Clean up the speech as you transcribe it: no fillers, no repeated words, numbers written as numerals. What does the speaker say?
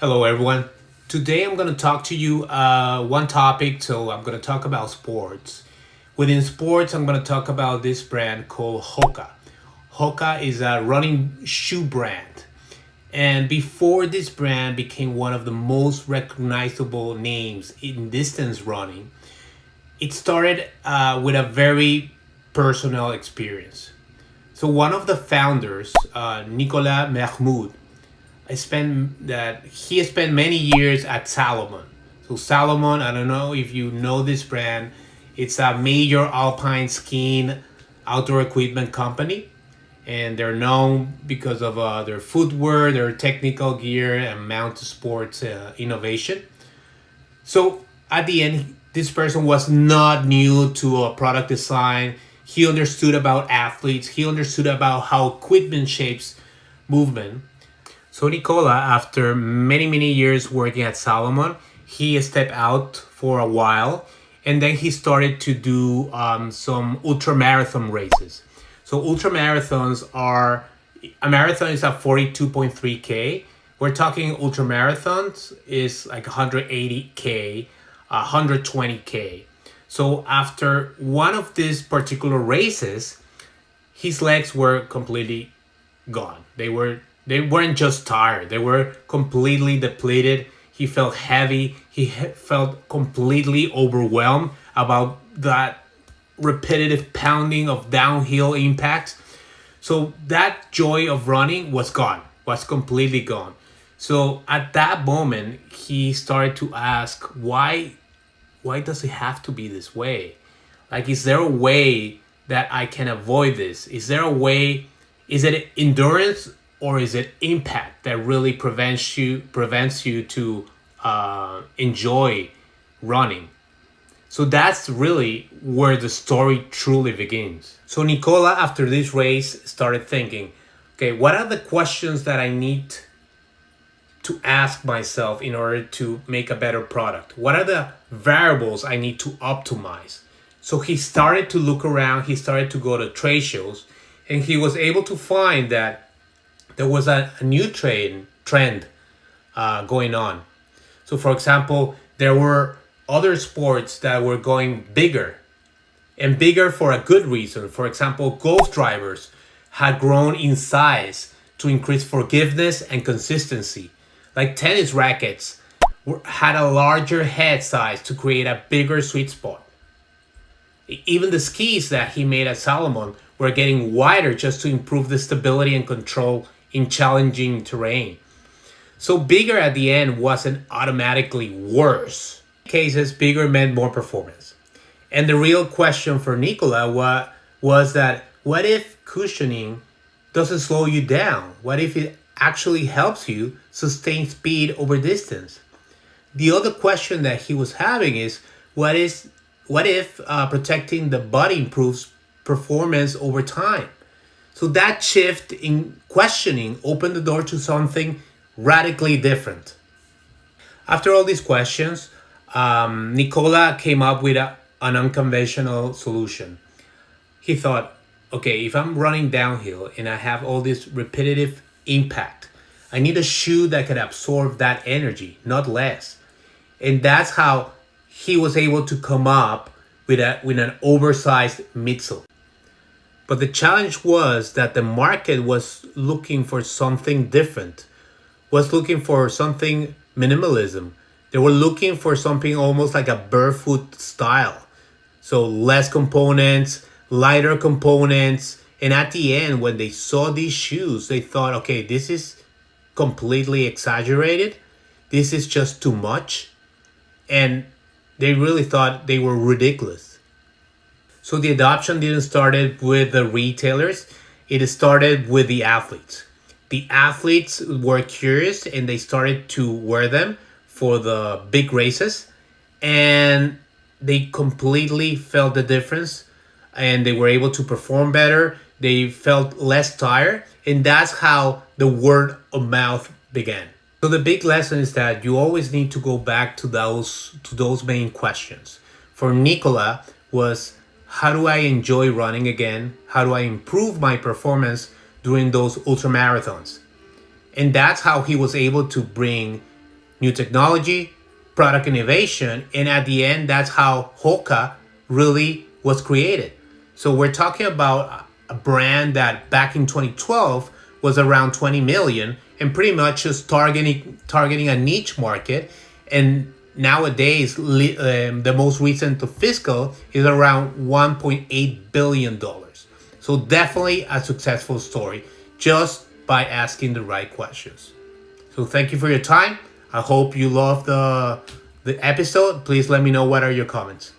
Hello, everyone. Today I'm going to talk to you one topic. So I'm going to talk about sports. Within sports, I'm going to talk about this brand called Hoka. Hoka is a running shoe brand. And before this brand became one of the most recognizable names in distance running, it started with a very personal experience. So one of the founders, Nicolas Mahmoud, he spent many years at Salomon. So Salomon, I don't know if you know this brand. It's a major alpine skiing outdoor equipment company, and they're known because of their footwear, their technical gear, and mount sports innovation. So at the end, this person was not new to product design. He understood about athletes. He understood about how equipment shapes movement. So Nicola, after many years working at Salomon, he stepped out for a while, and then he started to do some ultramarathon races. So ultramarathons are a marathon is at 42.3K. We're talking ultramarathons is like 180K, 120K. So after one of these particular races, his legs were completely gone. They weren't just tired. They were completely depleted. He felt heavy. Felt completely overwhelmed about that repetitive pounding of downhill impacts. So that joy of running was gone, was completely gone. So at that moment, he started to ask, why does it have to be this way? Like, is there a way that I can avoid this? Is there a way? Is it endurance or is it impact that really prevents you to enjoy running? So that's really where the story truly begins. So Nicola, after this race, started thinking, okay, what are the questions that I need to ask myself in order to make a better product? What are the variables I need to optimize? So he started to look around, he started to go to trade shows, and he was able to find that there was a new trend going on. So, for example, there were other sports that were going bigger and bigger for a good reason. For example, golf drivers had grown in size to increase forgiveness and consistency. Like tennis rackets had a larger head size to create a bigger sweet spot. Even the skis that he made at Salomon were getting wider just to improve the stability and control in challenging terrain. So bigger at the end wasn't automatically worse. In cases, bigger meant more performance. And the real question for Nicola was that what if cushioning doesn't slow you down? What if it actually helps you sustain speed over distance? The other question that he was having is what if protecting the body improves performance over time? So that shift in questioning opened the door to something radically different. After all these questions, Nicola came up with an unconventional solution. He thought, okay, if I'm running downhill and I have all this repetitive impact, I need a shoe that can absorb that energy, not less. And that's how he was able to come up with an oversized midsole. But the challenge was that the market was looking for something different, was looking for something minimalism. They were looking for something almost like a barefoot style. So less components, lighter components. And at the end, when they saw these shoes, they thought, okay, this is completely exaggerated. This is just too much. And they really thought they were ridiculous. So the adoption didn't start with the retailers. It started with the athletes. The athletes were curious and they started to wear them for the big races. And they completely felt the difference and they were able to perform better. They felt less tired. And that's how the word of mouth began. So the big lesson is that you always need to go back to those main questions. For Nicola was, how do I enjoy running again? How do I improve my performance during those ultramarathons? And that's how he was able to bring new technology, product innovation, and at the end, that's how Hoka really was created. So we're talking about a brand that back in 2012 was around 20 million and pretty much just targeting a niche market. And nowadays, the most recent fiscal is around 1.8 billion dollars. So definitely a successful story just by asking the right questions. So thank you for your time. I hope you loved the episode. Please let me know what are your comments.